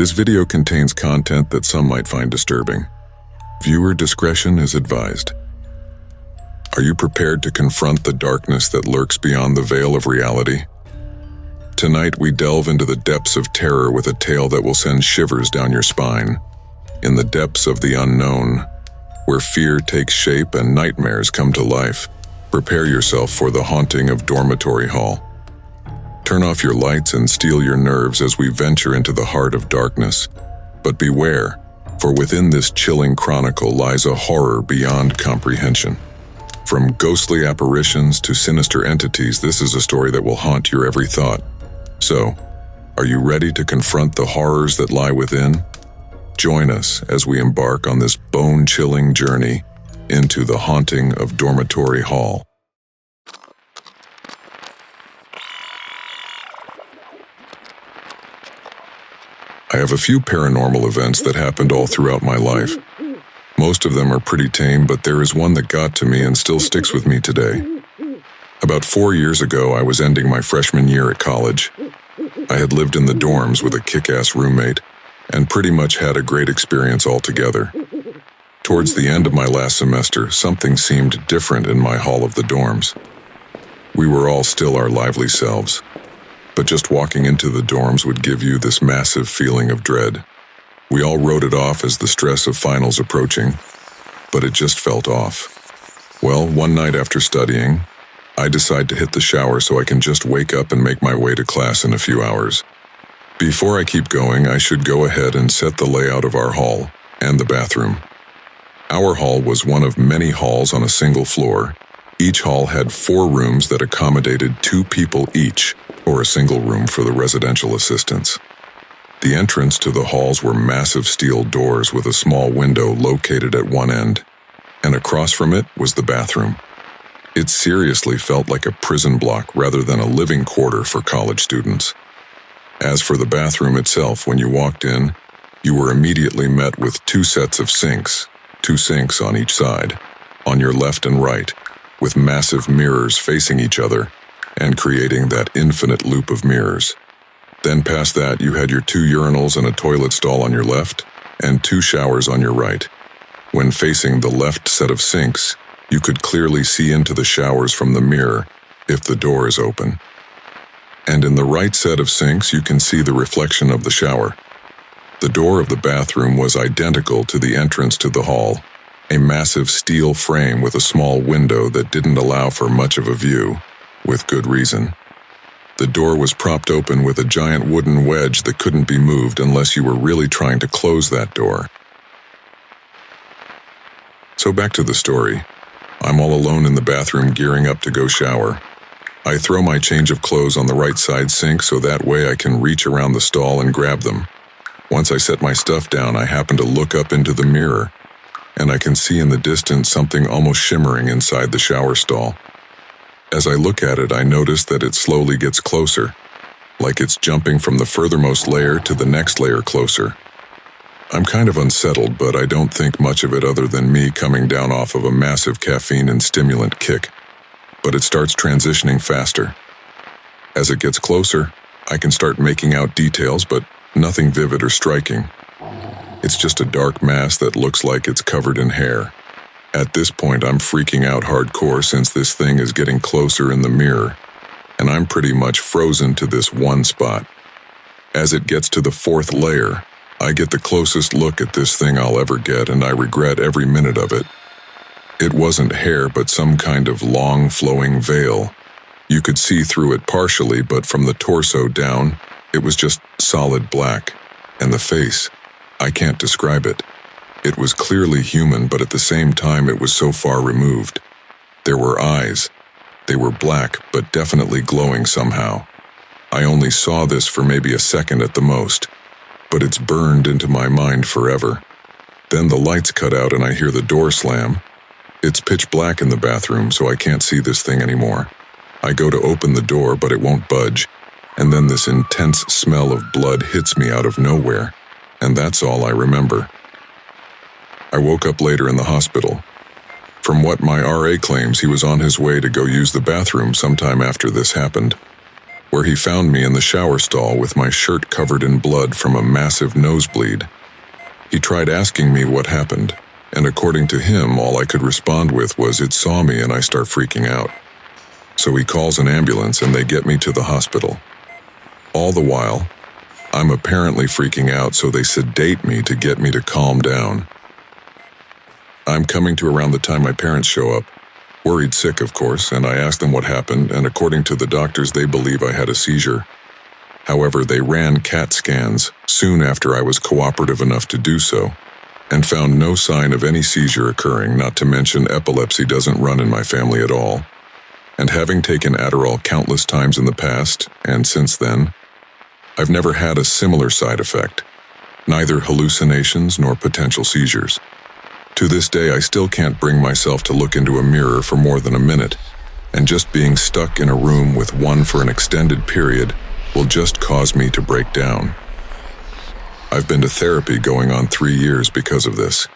This video contains content that some might find disturbing. Viewer discretion is advised. Are you prepared to confront the darkness that lurks beyond the veil of reality? Tonight we delve into the depths of terror with a tale that will send shivers down your spine. In the depths of the unknown, where fear takes shape and nightmares come to life, prepare yourself for the haunting of Dormitory Hall. Turn off your lights and steel your nerves as we venture into the heart of darkness. But beware, for within this chilling chronicle lies a horror beyond comprehension. From ghostly apparitions to sinister entities, this is a story that will haunt your every thought. So, are you ready to confront the horrors that lie within? Join us as we embark on this bone-chilling journey into the haunting of Dormitory Hall. I have a few paranormal events that happened all throughout my life. Most of them are pretty tame, but there is one that got to me and still sticks with me today. About 4 years ago, I was ending my freshman year at college. I had lived in the dorms with a kick-ass roommate and pretty much had a great experience altogether. Towards the end of my last semester, something seemed different in my hall of the dorms. We were all still our lively selves, but just walking into the dorms would give you this massive feeling of dread. We all wrote it off as the stress of finals approaching, but it just felt off. Well, one night after studying, I decide to hit the shower so I can just wake up and make my way to class in a few hours. Before I keep going, I should go ahead and set the layout of our hall and the bathroom. Our hall was one of many halls on a single floor. Each hall had 4 rooms that accommodated 2 people each, or a single room for the residential assistants. The entrance to the halls were massive steel doors with a small window located at one end, and across from it was the bathroom. It seriously felt like a prison block rather than a living quarter for college students. As for the bathroom itself, when you walked in, you were immediately met with 2 sets of sinks, 2 sinks on each side, on your left and right, with massive mirrors facing each other and creating that infinite loop of mirrors. Then past that, you had your 2 urinals and a toilet stall on your left, and 2 showers on your right. When facing the left set of sinks, you could clearly see into the showers from the mirror if the door is open. And in the right set of sinks, you can see the reflection of the shower. The door of the bathroom was identical to the entrance to the hall, a massive steel frame with a small window that didn't allow for much of a view, with good reason. The door was propped open with a giant wooden wedge that couldn't be moved unless you were really trying to close that door. So back to the story. I'm all alone in the bathroom gearing up to go shower. I throw my change of clothes on the right side sink so that way I can reach around the stall and grab them. Once I set my stuff down, I happen to look up into the mirror, and I can see in the distance something almost shimmering inside the shower stall. As I look at it, I notice that it slowly gets closer, like it's jumping from the furthermost layer to the next layer closer. I'm kind of unsettled, but I don't think much of it other than me coming down off of a massive caffeine and stimulant kick. But it starts transitioning faster. As it gets closer, I can start making out details, but nothing vivid or striking. It's just a dark mass that looks like it's covered in hair. At this point, I'm freaking out hardcore since this thing is getting closer in the mirror, and I'm pretty much frozen to this one spot. As it gets to the 4th layer, I get the closest look at this thing I'll ever get, and I regret every minute of it. It wasn't hair, but some kind of long, flowing veil. You could see through it partially, but from the torso down, it was just solid black. And the face, I can't describe it. It was clearly human, but at the same time it was so far removed. There were eyes. They were black, but definitely glowing somehow. I only saw this for maybe a second at the most, but it's burned into my mind forever. Then the lights cut out and I hear the door slam. It's pitch black in the bathroom, so I can't see this thing anymore. I go to open the door, but it won't budge, and then this intense smell of blood hits me out of nowhere, and that's all I remember. I woke up later in the hospital. From what my RA claims, he was on his way to go use the bathroom sometime after this happened. where he found me in the shower stall with my shirt covered in blood from a massive nosebleed. He tried asking me what happened, and according to him, all I could respond with was, "It saw me," and I start freaking out. So he calls an ambulance and they get me to the hospital. All the while, I'm apparently freaking out, so they sedate me to get me to calm down. I'm coming to around the time my parents show up, worried sick of course, and I ask them what happened, and according to the doctors they believe I had a seizure. However, they ran CAT scans soon after I was cooperative enough to do so, and found no sign of any seizure occurring, not to mention epilepsy doesn't run in my family at all. And having taken Adderall countless times in the past, and since then, I've never had a similar side effect, neither hallucinations nor potential seizures. To this day, I still can't bring myself to look into a mirror for more than a minute, and just being stuck in a room with one for an extended period will just cause me to break down. I've been to therapy going on 3 years because of this,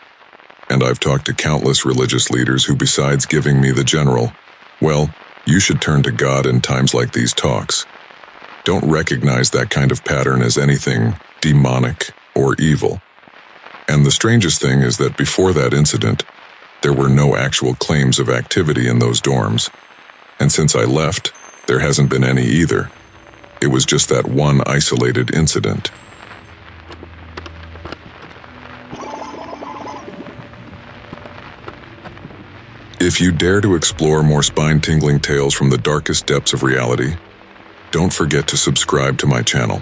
and I've talked to countless religious leaders who, besides giving me the general, "Well, you should turn to God in times like these," talks, don't recognize that kind of pattern as anything demonic or evil. And the strangest thing is that before that incident, there were no actual claims of activity in those dorms. And since I left, there hasn't been any either. It was just that one isolated incident. If you dare to explore more spine-tingling tales from the darkest depths of reality, don't forget to subscribe to my channel.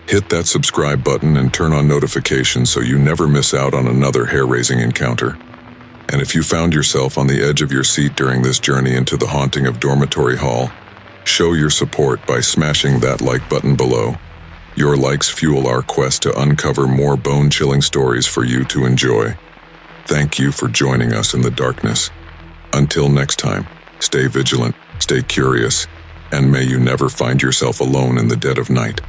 Hit that subscribe button and turn on notifications so you never miss out on another hair-raising encounter. And if you found yourself on the edge of your seat during this journey into the Haunting of Dormitory Hall, show your support by smashing that like button below. Your likes fuel our quest to uncover more bone-chilling stories for you to enjoy. Thank you for joining us in the darkness. Until next time, stay vigilant, stay curious, and may you never find yourself alone in the dead of night.